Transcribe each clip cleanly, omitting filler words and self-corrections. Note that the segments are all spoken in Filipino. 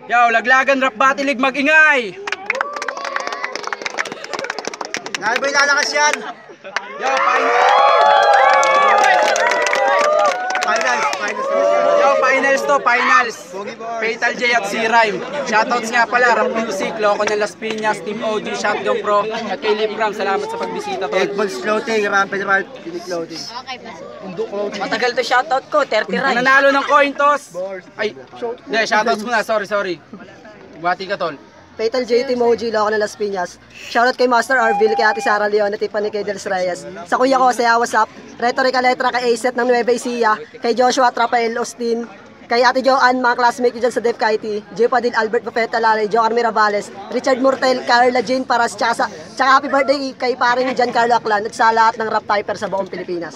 Yo, Laglagan Rap Battle League, mag-ingay! Naiba yung lalakas yan! Yo, finals. Fatal J at C-Rhyme. Shoutouts nga pala, Rap Music, Loco ng Las Piñas, Team OG, Shotgun Pro, at kay Lipram. Salamat sa pagbisita, tol. Eggballs Clothing, Rampage Ralph, Phoenix Clothing. Matagal to shoutout ko, 30 rides. Nanalo ng coin toss. Ay, shoutouts muna, sorry. Bati ka, tol. Fatal J, Team OG, Loco ng Las Piñas. Shoutout kay Master Arville, kay Ate Sara Leon, at Tiffany kay Dels Reyes. Sa kuya ko, sa What's Up, Rhetorica Letra kay Aset ng Nueva Ecija, kay Joshua Trapael Austin, kay Ate Joanne, mga classmate ko dyan sa Def Kaiti, J. Padil, Albert Bafeta Lalay, Joe Mirabales, Richard Murtel, Carla Jane Paras, tsaka happy birthday kay paring Giancarlo Aclan at sa lahat ng rap typer sa buong Pilipinas.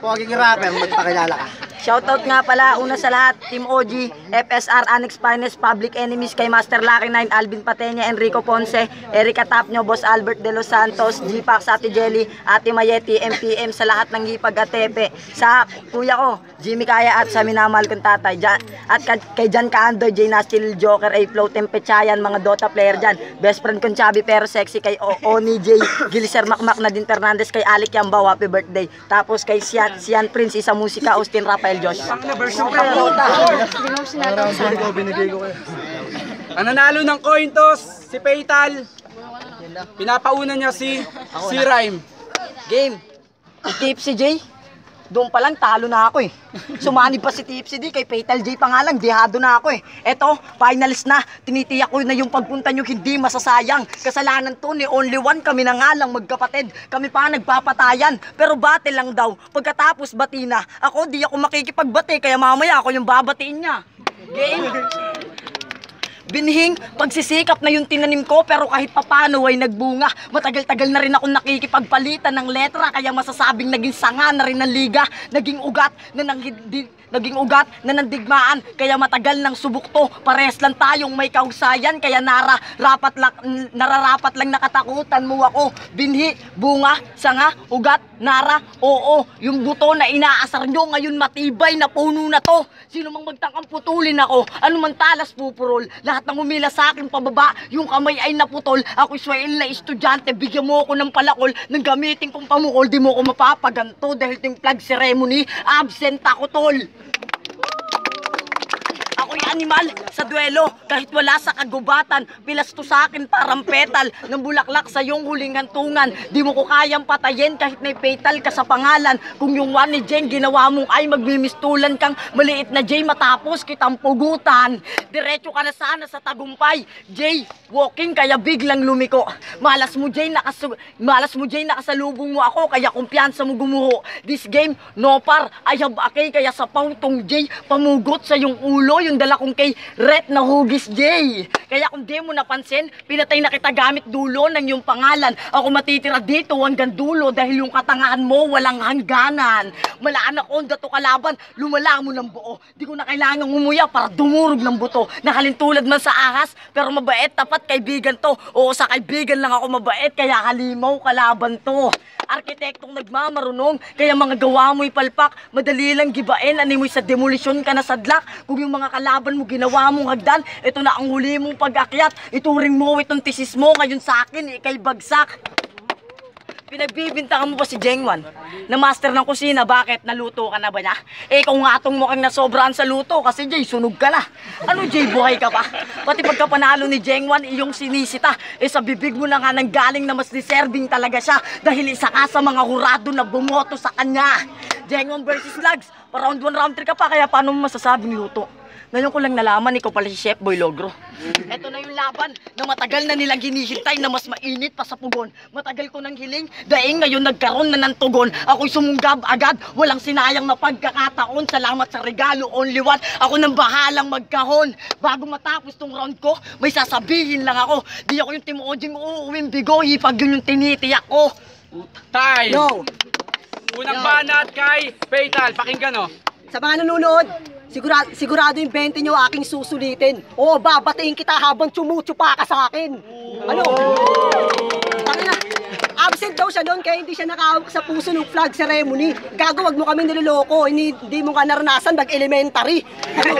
Poging rapper, magpakilala ka. Shoutout nga pala, una sa lahat, Team OG, FSR, Annex Finest, Public Enemies, kay Master Lucky 9, Alvin Patenya, Enrico Ponce, Erica Tapnyo, Boss Albert De Los Santos, G-Pax, Ate Jelly, Ate Mayeti, MPM, sa lahat ng Hipag at Tepe, sa kuya ko, Jimmy Kaya at sa minamahal kong tatay, at kay Jan Kaandoy, J. Nastil, Joker, A-Flow, Tempechayan, mga Dota player dyan, best friend kong Chubby pero sexy, kay Oni J, Giliser Makmak, Nadine Fernandez, kay Alec Yambao, happy birthday, tapos kay Sian Prince, Isa Musika, Austin Rafael Josh. Ang nanalo ng coin toss, si Fatal. Pinapauna niya si Rhyme. Game. Tipsy J. Doon pa lang talo na ako eh. Sumanib pa si Tipsy D, kay Fatal J pa nga lang, dihado na ako eh. Eto, finals na, tinitiyak ko na yung pagpunta nyo hindi masasayang. Kasalanan to ni Only One, kami na nga lang magkapatid. Kami pa nagpapatayan, pero bate lang daw. Pagkatapos bati na, ako di ako makikipagbati, kaya mamaya ako yung babatiin niya. Game. Binhing, pagsisikap na yung tinanim ko pero kahit papano ay nagbunga. Matagal-tagal na rin ako nakikipagpalitan ng letra kaya masasabing naging sanga na rin ng liga. Naging ugat na nandigmaan kaya matagal ng subok to. Pares lang tayong may kahusayan kaya nararapat lang nakatakutan mo ako. Binhi, bunga, sanga, ugat, nara, oo. Yung buto na inaasar nyo ngayon matibay na puno na to. Sino mang magtangkang putulin ako, ano man talas pupurol. Lahat ng humila sa akin pababa, yung kamay ay naputol. Ako Israel na estudyante, bigyan mo ako ng palakol. Nang gamitin kong pamukol, di mo ako mapapaganto. Dahil ting flag ceremony, absent ako tol. Ako'y animal sa duelo, kahit wala sa kagubatan. Pilas to sa akin parang petal ng bulaklak sa iyong huling hantungan. Di mo ko kayang patayin kahit may fatal ka sa pangalan. Kung yung one ni Jen ginawa mong ay magbimistulan kang maliit na J matapos kitang pugutan. Diretso ka na sana sa tagumpay, J, walking kaya biglang lumiko. Malas mo J, nakasalubong mo ako kaya kumpiyansa mo gumuho. This game, no par, I have a kay kaya sa pautong J, pamugot sa yung ulo. Yung dala kong kay Ret na hugis J. Kaya kung di mo napansin, pinatay na kita gamit dulo ng iyong pangalan. Ako matitira dito hanggang dulo dahil yung katangahan mo walang hangganan. Malaan ako dato kalaban, lumala mo ng buo. Di ko na kailangang umuya para dumurog ng buto. Nakalintulad man sa ahas, pero mabait, tapat kaibigan to. Oo, sa kaibigan lang ako mabait, kaya halimaw kalaban to. Arkitektong nagmamarunong, kaya mga gawa mo'y palpak. Madali lang gibain, animoy sa demolisyon ka na sadlak. Kung yung mga kalaban mo ginawa mong hagdan, ito na ang huli mong pag-akyat. Ituring mo itong tisis mo, ngayon sa akin, ikay bagsak. Pinagbibintangan mo ba si Jengwan na master ng kusina? Bakit? Naluto ka na ba niya? Eh kung nga itong mukhang nasobrahan sa luto kasi Jay, sunog ka na. Ano Jay, buhay ka pa? Pati pagkapanalo ni Jengwan, iyong sinisita. Eh sa bibig mo na nga nang galing na mas deserving talaga siya dahil isa ka sa mga hurado na bumoto sa kanya. Jengwan versus Lags, pa round 1, round 3 ka pa, kaya paano mo masasabing luto? Ngayon ko lang nalaman, ikaw pala si Chef Boy Logro. Ito na yung laban na matagal na nilang hinihintay na mas mainit pa sa pugon. Matagal ko nang hiling, daing ngayon nagkaroon na ng tugon. Ako'y sumunggab agad, walang sinayang na pagkakataon. Salamat sa regalo, Only One. Ako nang bahalang magkahon. Bago matapos tong round ko, may sasabihin lang ako. Di ako yung timoding uuwing bigo, hipag yun yung tinitiyak ko. Time! No! Unang banat kay Fatal, pakinggan o. Sa mga nanonood, sigurado yung 20 nyo aking susulitin. Oo, babatiin kita habang tsumutsupa ka sa akin. Ano? Tangina, Innocent daw siya noon kaya hindi siya nakahawak sa puso ng flag ceremony. Gago, wag mo kami niloloko. Hindi mo ka naranasan mag-elementary. Gago.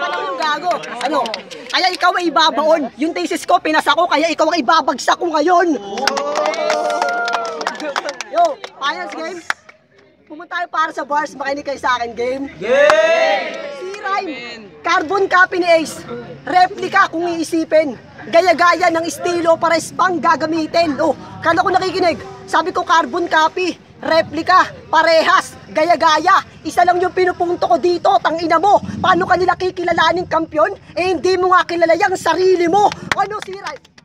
Yung gago. Ano? Kaya ikaw ay ibabaon. Yung thesis ko, pinasa ko, kaya ikaw ang ibabagsak ko ngayon. Yo, finals game. Pumunta tayo para sa bars, makinig kayo sa akin, game. C-Rhyme, carbon copy ni Ace. Replica kung iisipin. Gaya-gaya ng estilo para spang gagamitin. Oh, kala ko nakikinig. Sabi ko carbon copy, replica, parehas, gaya-gaya. Isa lang yung pinupunto ko dito, tangina mo. Paano kanila kikilalaning kampiyon? Eh hindi mo nga kilala yung sarili mo. Ano C-Rhyme?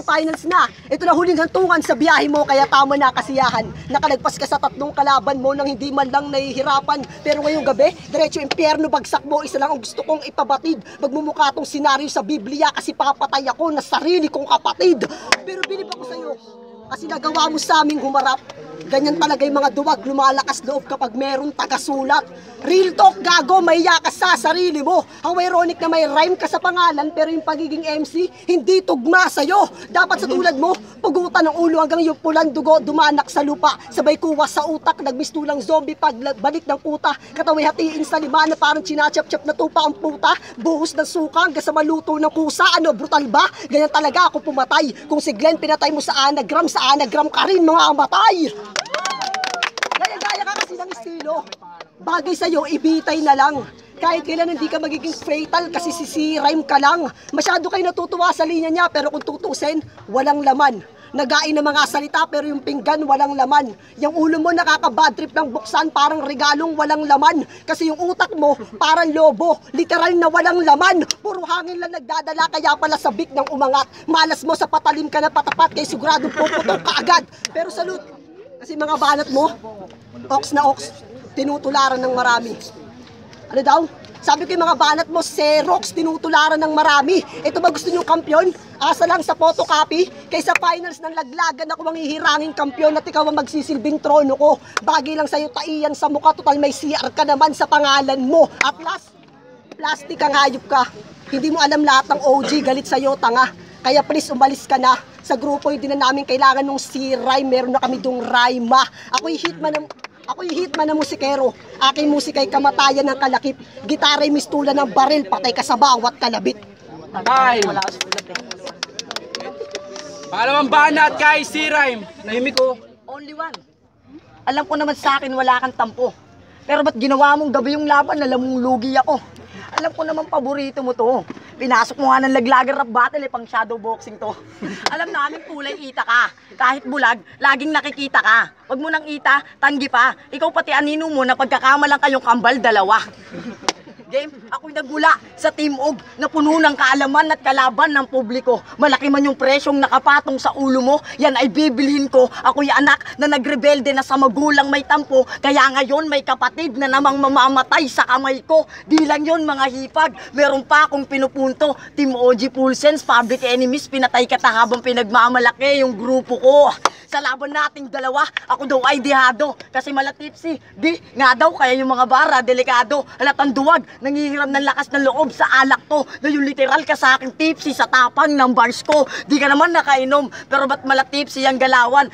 Finals na. Ito na huling hantungan sa biyahe mo, kaya tama na kasiyahan. Nakalagpas ka sa 3 kalaban mo nang hindi man lang nahihirapan. Pero ngayong gabi, diretso impyerno bagsak mo. Isa lang ang gusto kong ipabatid. Magmumukha tong senaryo sa Biblia kasi papatay ako na sarili kong kapatid. Pero bilib ako sa'yo kasi nagawa mo sa aming humarap. Ganyan talaga yung mga duwag, lumalakas loob kapag meron tagasulat. Real talk, gago, mahiya ka sa sarili mo. How ironic na may rhyme ka sa pangalan pero yung pagiging MC, hindi tugma sa'yo. Dapat sa tulad mo, pugutan ng ulo hanggang yung pulang dugo, dumanak sa lupa. Sabay kuwas sa utak, nagmistulang zombie pagbalik ng kuta. Kataway hatiin sa lima na parang chinachap-chap na tupa ang puta. Buhos ng suka hanggang sa maluto ng kusa. Ano, brutal ba? Ganyan talaga ako pumatay. Kung si Glenn pinatay mo sa anagram ka rin mga amatay. Gaya-gaya ka kasi ng estilo. Bagay sa'yo, ibitay na lang. Kahit kailan hindi ka magiging fatal kasi C-Rhyme ka lang. Masyado kayo natutuwa sa linya niya pero kung tutusin, walang laman. Nagain ng mga salita pero yung pinggan walang laman. Yung ulo mo nakaka-bad trip ng buksan parang regalong walang laman. Kasi yung utak mo parang lobo, literal na walang laman. Puro hangin lang nagdadala kaya pala sabik ng umangat. Malas mo sa patalim ka na patapat kaya siguradong puputok ka agad. Pero salute, kasi mga banat mo, ox na ox, tinutularan ng marami. Ano daw? Sabi ko yung mga banat mo, Xerox, tinutularan ng marami. Ito ba gusto niyong kampyon? Asa lang sa photocopy? Kaysa finals ng laglagan ako ang hihiranging kampyon at ikaw ang magsisilbing trono ko. Bagay lang sa'yo taiyan sa mukha, total may CR ka naman sa pangalan mo. At last, plastic ang hayop ka. Hindi mo alam lahat ng OG, galit sa'yo, tanga. Kaya please umalis ka na. Sa grupo hindi na namin kailangan ng C-Rhyme, meron na kami dong rhyma. Ako'y hitman ng musikero. Aking musika'y kamatayan ng kalakip. Gitara'y mistula ng baril, patay ka sa bawat kalabit. Time! Pangalawang banat kay C-Rhyme. Nahimik ko. Only one. Alam ko naman sa akin wala kang tampo. Pero ba't ginawa mong gabi yung laban? Alam mong lugi ako. Alam ko naman paborito mo to. Pinasok mo nga ng laglagan rap battle pang shadow boxing to. Alam namin kulay ita ka. Kahit bulag, laging nakikita ka. Wag mo nang ita, tanggi pa. Ikaw pati anino mo na pagkakamalang kayong kambal dalawa. Game, ako'y nagmula sa Team Og na puno ng kaalaman at kalaban ng publiko. Malaki man yung presyong nakapatong sa ulo mo, yan ay bibilhin ko. Ako'y anak na nagrebelde na sa magulang may tampo, kaya ngayon may kapatid na namang mamamatay sa kamay ko. Di lang yun mga hipag, meron pa akong pinupunto. Team OG Pulsens, Public Enemies, pinatay kita habang pinagmamalaki yung grupo ko. Sa laban nating dalawa, ako daw ay dihado kasi malatipsi. Di nga daw kaya yung mga bara, delikado. Halatang duwag, nangihiram ng lakas ng loob sa alak to. Na yung literal ka sa akin tipsy sa tapang ng bars ko. Di ka naman nakainom, pero ba't malatipsi ang galawan?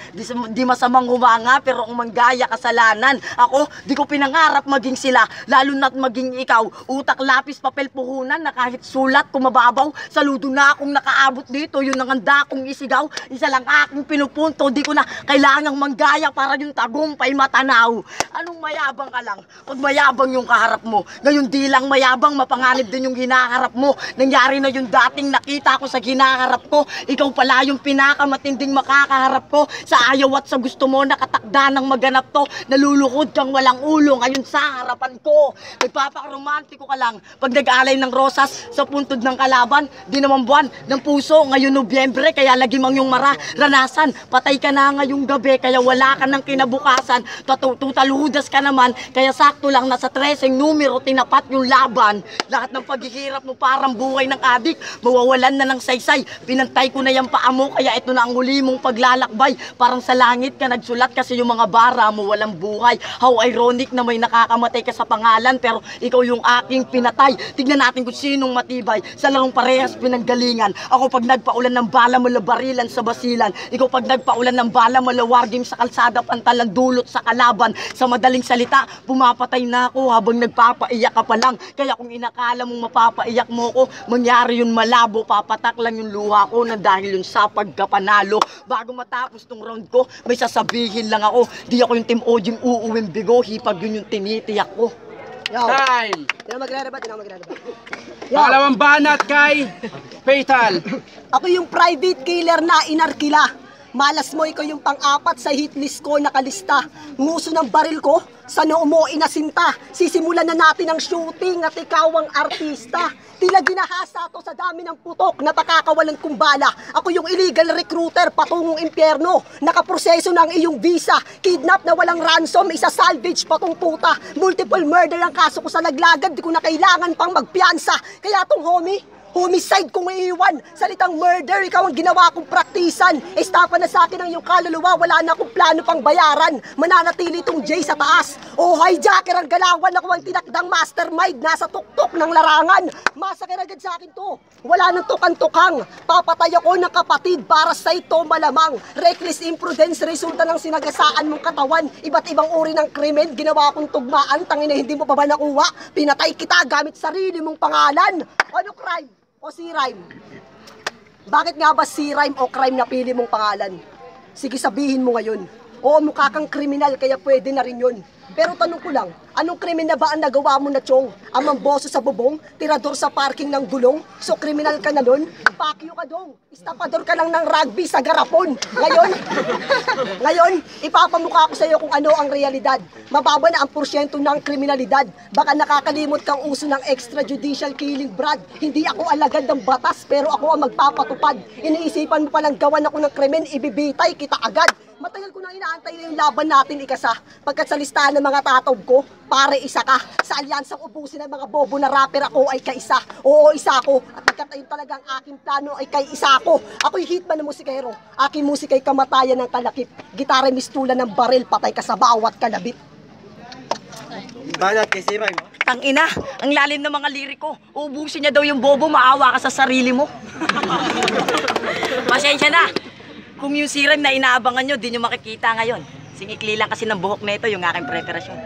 Di masamang humanga, pero ang manggaya kasalanan. Ako, di ko pinangarap maging sila, lalo na't maging ikaw. Utak, lapis, papel, puhunan, na kahit sulat ko mababaw. Saludo na akong nakaabot dito, yun ang handa kong isigaw. Isa lang aking pinupunto, di ko na kailangang manggaya para yung tagumpay matanaw. Anong mayabang ka lang? Pag mayabang yung kaharap mo, ngayon di lang mayabang, mapanganib din yung hinaharap mo. Nangyari na yung dating nakita ko sa hinaharap ko. Ikaw pala yung pinakamatinding makakaharap ko. Sa ayaw at sa gusto mo, nakatakda ng maganap to. Nalulukod kang walang ulo ngayon sa harapan ko. Nagpapakaromantiko ka lang pag nag-alay ng rosas sa puntod ng kalaban. Di naman buwan ng puso, ngayon Nobyembre, kaya lagi mang yung maranasan. Patay ka na ngayong gabi, kaya wala ka ng kinabukasan. Tutaludas ka naman, kaya sakto lang nasa 13 numero tinapat yung laban. kalaban. Lahat ng paghihirap mo parang buhay ng adik, mawawalan na ng saysay. Pinantay ko na yung paa mo, kaya ito na ang huli mong paglalakbay. Parang sa langit ka nagsulat kasi yung mga bara mo walang buhay. How ironic na may nakakamatay ka sa pangalan, pero ikaw yung aking pinatay. Tignan natin kung sinong matibay, sa larong parehas pinanggalingan. Ako pag nagpaulan ng bala mula barilan sa basilan, ikaw pag nagpaulan ng bala mula wargim sa kalsada, pantalang dulot sa kalaban. Sa madaling salita, pumapatay na ako habang nagpapaiyak ka pa lang. Kaya kung inakala mong mapapaiyak mo ko, mangyari yun malabo. Papatak lang yung luha ko na dahil yun sa pagkapanalo. Bago matapos tong round ko, may sasabihin lang ako. Di ako yung Team Ojing uuwing bigo, hipag yun yung tinitiyak ko. Yo. Time! Di na magre-rebat, di na magre-rebat. Yo. Pangalawang banat kay Fatal. Ako yung private killer na inarkila. Malas mo, ikaw yung pang-apat sa hit list ko nakalista. Nguso ng baril ko, sa noo mo inasinta. Sisimulan na natin ang shooting at ikaw ang artista. Tila ginahasa to sa dami ng putok na pakakawalan kong bala. Ako yung illegal recruiter patungong impyerno. Nakaproseso ng iyong visa. Kidnap na walang ransom, isa salvage patong puta. Multiple murder ang kaso ko sa laglagan, di ko na kailangan pang magpiansa. Kaya tong homicide kung iiwan. Salitang murder, ikaw ang ginawa kong praktisan. Estapa na sa akin ang iyong kaluluwa, wala na akong plano pang bayaran. Mananatili itong J sa taas. O hijacker ang galawan, ako ang tinakdang mastermind. Nasa tuktok ng larangan. Masakir agad sa akin to. Wala nang tukang-tukang. Papatay ako ng kapatid para sa ito malamang. Reckless imprudence, resulta ng sinagasaan mong katawan. Iba't ibang uri ng krimen, ginawa kong tugmaan. Tangina, hindi mo pa ba nakuha? Pinatay kita gamit sarili mong pangalan. Ano crime? O C-rhyme? Bakit nga ba C-rhyme o crime na pili mong pangalan? Sige, sabihin mo ngayon. Oo, mukha kang kriminal kaya pwede na rin yun. Pero tanong ko lang, anong krimen na ba ang nagawa mo na chong? Ang mamboso sa bubong? Tirador sa parking ng gulong? So kriminal ka na nun? Pakyo ka dong. Istapador ka lang ng rugby sa garapon. Ngayon, ipapamukha ko sa iyo kung ano ang realidad. Mababa na ang porsyento ng kriminalidad. Baka nakakalimot kang uso ng extrajudicial killing, Brad. Hindi ako alagad ng batas, pero ako ang magpapatupad. Iniisipan mo palang gawan ako ng krimen, ibibitay kita agad. Matagal ko nang inaantay na yung laban natin ikasa. Pagkat sa listahan ng mga tatob ko, pare isa ka. Sa alyansang ubusin ng mga bobo na rapper, ako ay kaisa. Oo, isa ako. At pagkat ayun talagang aking plano ay kay isa ako. Ako'y hitman ng musikero. Aking musika ay kamatayan ng kalakip. Gitara mistulan ng baril, patay ka sa bawat kalabit. Banat kay C-Rhyme. Tangina, ang lalim ng mga liriko. Ubusin niya daw yung bobo, maawa ka sa sarili mo. Pasensya na. Kung yung C-Rhyme na inaabangan nyo, di nyo makikita ngayon. Singikli lang kasi ng buhok na ito, yung aking preparasyon.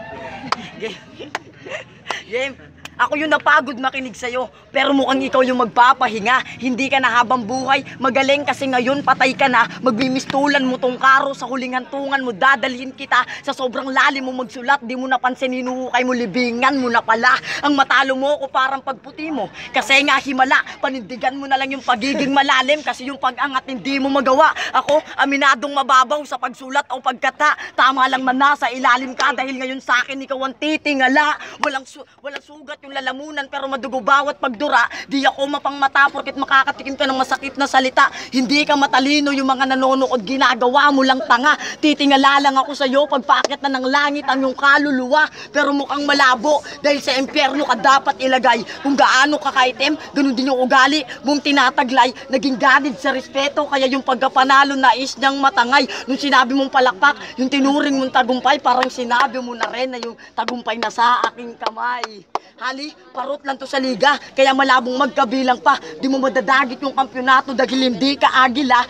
Game. Ako yung napagod makinig sa'yo, pero mukhang ikaw yung magpapahinga. Hindi ka na habang buhay, magaling kasi ngayon patay ka na. Magbimistulan mo tong karo sa huling hantungan mo, dadalhin kita sa sobrang lalim mo magsulat. Di mo napansin, hinuhukay mo, libingan mo na pala. Ang matalo mo ko parang pagputi mo, kasi nga himala. Panindigan mo na lang yung pagiging malalim, kasi yung pag-angat hindi mo magawa. Ako, aminadong mababaw sa pagsulat o pagkata. Tama lang na nasa ilalim ka, dahil ngayon sa akin ikaw ang titingala. Walang sugat yung lalamunan, pero madugo bawat pagdura. Di ako mapangmata porket makakatikim ka ng masakit na salita. Hindi ka matalino, yung mga nanonood ginagawa mo lang tanga. Titingala lang ako sa'yo pagpakit na ng langit ang iyong kaluluwa, pero mukhang malabo dahil sa impyerno ka dapat ilagay. Kung gaano ka kaitim, ganun din yung ugali mong tinataglay. Naging ganid sa respeto, kaya yung pagkapanalo nais niyang matangay. Nung sinabi mong palakpak, yung tinuring mong tagumpay, parang sinabi mo na rin na yung tagumpay na sa aking kamay. Hali, parot lang to sa liga, kaya malabong magkabilang pa. Di mo madadagit yung kampyonato dahil hindi ka agila.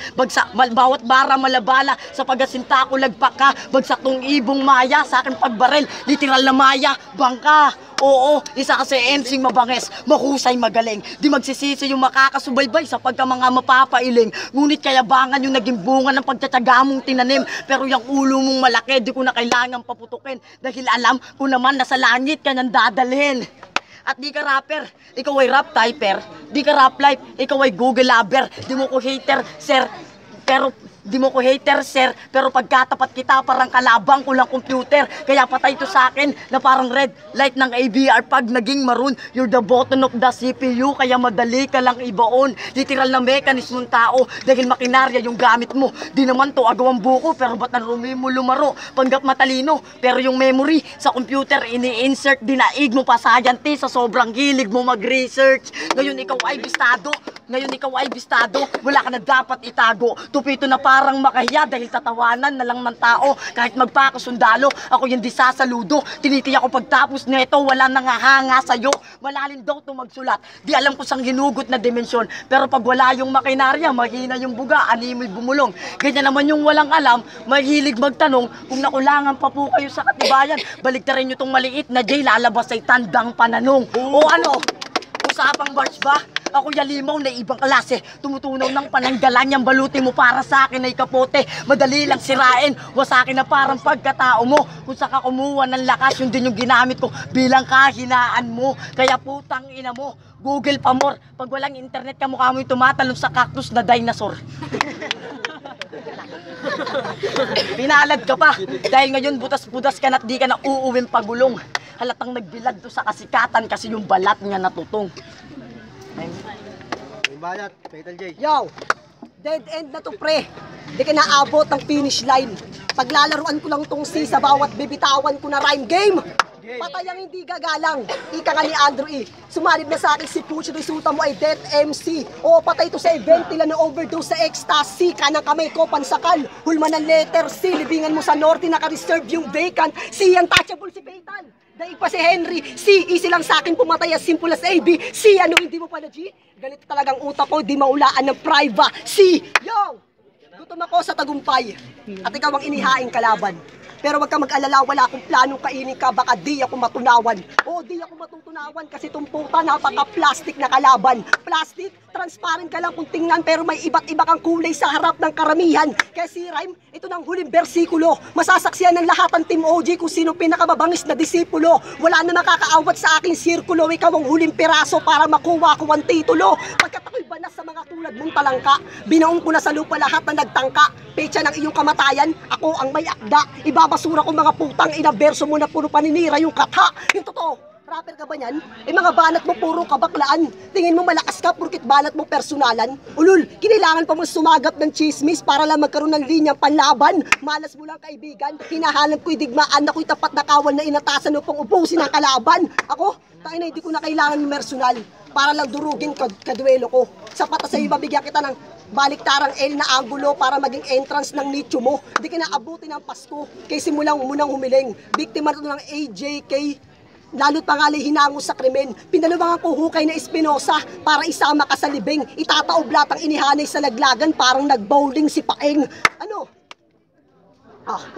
Bawat bara malabala, sa pagasinta ko lagpak ka. Bagsak tong ibong maya, sa akin pagbarel, literal na maya, bangka. Oo, isa kasi emsing mabanges, mahusay magaling. Di magsisisi yung makakasubaybay sa pagka mga mapapailing. Ngunit kayabangan yung naging bunga ng pagtsatsaga mong tinanim. Pero yung ulo mong malaki, di ko na kailangan paputukin. Dahil alam ko naman na sa langit ka nang dadalhin. At di ka rapper, ikaw ay rap typer. Di ka rap life, ikaw ay Google lover. Di mo ko hater, sir, pero Di mo ko hater, sir, pero pagkatapat kita parang kalabang ko lang computer. Kaya patay to sa akin na parang red light ng AVR. Pag naging maroon, you're the button of the CPU. Kaya madali ka lang ibaon. Literal na mekanismong tao dahil makinarya yung gamit mo. Di naman to agawang buko, pero ba't narumi mo lumaro? Panggap matalino, pero yung memory sa computer ini-insert. Dinaig mo pa scientist sa sobrang hilig mo mag-research. Ngayon ikaw ay bistado. Wala ka na dapat itago. Tupito na parang makahiya dahil tatawanan na lang ng tao. Kahit magpakasundalo, ako yung di sasaludo. Tinitiyak ko pagtapos nito, wala nangahanga sa'yo. Malalim daw to magsulat. Di alam ko sang hinugot na dimensyon. Pero pag wala yung makinarya, mahina yung buga, animoy bumulong. Ganyan naman yung walang alam, mahilig magtanong. Kung nakulangan pa po kayo sa katibayan, baligtarin nyo tong maliit na J, lalabas ay tandang pananong. O ano? Usapang bars ba? Ako yalimaw na ibang klase. Tumutunaw ng pananggalan yung baluti mo para sa akin ay kapote. Madali lang sirain. Wasakin na parang pagkatao mo. Kung saka kumuha ng lakas, yun din yung ginamit ko bilang kahinaan mo. Kaya putang ina mo, Google pa more. Pag walang internet ka, mukha mo yung tumatalon sa cactus na dinosaur. Pinalad ka pa. Dahil ngayon butas-butas ka na at di ka na uuwing pagulong. Halatang nagbilad to sa kasikatan kasi yung balat niya natutong. Yung balat, Fatal J. Yo, dead end na to pre. Di ka naabot ng finish line. Paglalaruan ko lang tong C sa bawat bibitawan ko na rhyme game. Patay ang hindi gagalang. Ika nga ni Andrew E. Sumalib na sa akin si Pucho, resulta mo ay Death MC. O patay to sa event nila na overdose sa ecstasy. Kanang kamay ko pansakal. Hulma ng letter C. Libingan mo sa norte, naka-reserve yung vacant. C, untouchable si Fatal. Daig pa si Henry. C, easy lang sa akin pumatay as simple as AB. C, ano hindi mo pala G? Ganito talagang utak ko, di maulaan ng privacy. Yo! Gutom ako sa tagumpay. At ikaw ang inihaing kalaban. Pero wag ka mag-alala, wala akong planong kainin ka, baka di ako matunawan. O di ako matutunawan kasi tumputa, napaka-plastic na kalaban. Plastic, transparent ka lang kung tingnan, pero may iba't iba kang kulay sa harap ng karamihan. Kaya si Rhyme, ito ng huling bersikulo. Masasaksiyan ng lahat ng Team OG kung sino pinakamabangis na disipulo. Wala na makakaawat sa aking sirkulo, ikaw ang huling piraso para makuha ko ang titulo. Pagkat ako'y banas sa mga tulad mong talangka, binaong ko na sa lupa lahat na nagtangka. Pecha ng iyong kamatayan, ako ang may akda. Ibabasura ko mga putang ina, verso mo na puro paninira yung katha. Yung totoo, rapper ka ba yan? Mga banat mo puro kabaklaan. Tingin mo malakas ka porkit banat mo personalan. Ulul, kinailangan pa mo sumagap ng chismis para lang magkaroon ng linyang panlaban. Malas mo lang kaibigan, hinahanap ko'y digmaan, ako'y tapat na kawal na inatasan upang ubusin ang kalaban. Ako, tayo na hindi ko na kailangan ng personal para lang durugin kaduelo ko. Sapat na sa'yo, mabigyan kita ng baliktarang L na angulo para maging entrance ng nicho mo. Hindi ka naabuti ng Pasko, kay simulang munang humiling. Biktima ito ng AJK, lalo't pangalay hinango sa krimen. Pinaluwangan ko hukay na Espinosa para isama ka sa libing. Itataob lahat ang inihanay sa laglagan parang nag-bowling si Paeng. Ano?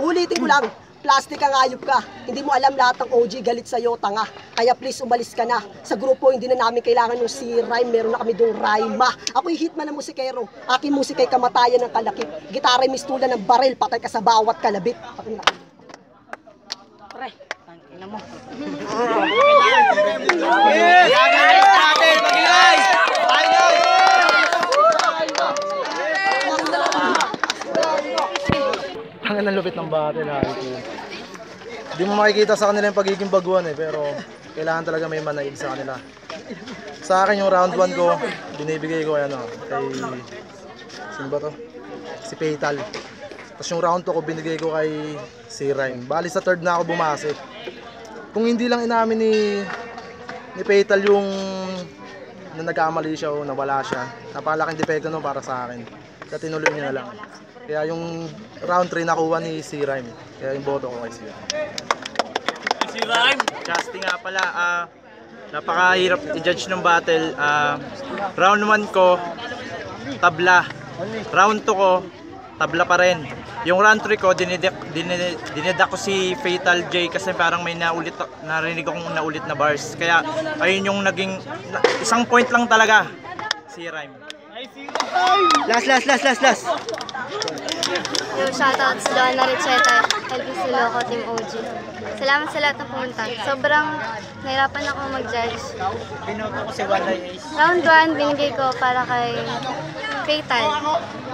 Ulitin ko lang. Plastic ang ayop ka. Hindi mo alam lahat ng OG galit sa'yo, tanga. Kaya please umalis ka na. Sa grupo hindi na namin kailangan yung si Rhyme. Meron na kami dong Rhyma. Ako'y hitman ng musikero. Aking musika'y kamatayan ng kalakip. Gitara'y mistulan ng baril. Patay ka sa bawat kalabit. Pre, tangina mo. Ang lupit ng battle, Hindi mo makikita sa kanila yung pagiging baguhan pero kailangan talaga may manaig sa kanila. Sa akin yung round 1 ko, binibigay ko kay sino ba to? Si Fatal. Tapos yung round 2 ko binigay ko kay si Rhyme. Bali sa third na ako bumase. Kung hindi lang inamin ni Fatal yung na nagkamali siya o nawala siya, napakalaking depekto no para sa akin. Kaya tinuloy niya na lang. Kaya yung round 3 nakuha ni si Rhyme. Kaya yung boto ko kay si Rhyme. Si Rhyme, casting nga pala, napakahirap i-judge ng battle. Round 1 ko, tabla. Round 2 ko, tabla pa rin. Yung round 3 ko, dinidak ko si Fatal J kasi parang may narinig akong naulit na bars. Kaya ayun yung naging, isang point lang talaga si Rhyme. Last. Yo, shoutouts doon na Richeta, LBC Loco, Team OG. Salamat sa lahat ng pumunta. Sobrang nahirapan ako mag-judge. Round 1, binigay ko para kay Fatal.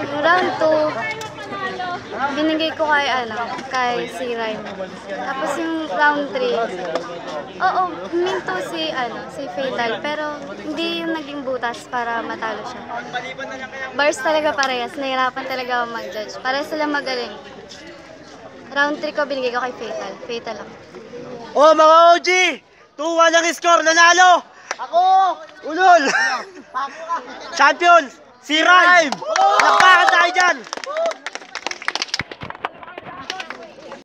Yung round 2, binigay ko kay si Rhyme. Tapos yung round 3, oo, minto si Fatal, pero hindi yung naging butas para matalo siya. Bars talaga parehas, nahirapan talaga ako mag-judge. Parehas sila magaling. Round 3 ko, binigay ko kay Fatal. Fatal lang. Oh, mga OG! 2-1 ang score, nanalo! Ako! Ulol! Champion! Si Rhyme! Lakpakan tayo dyan!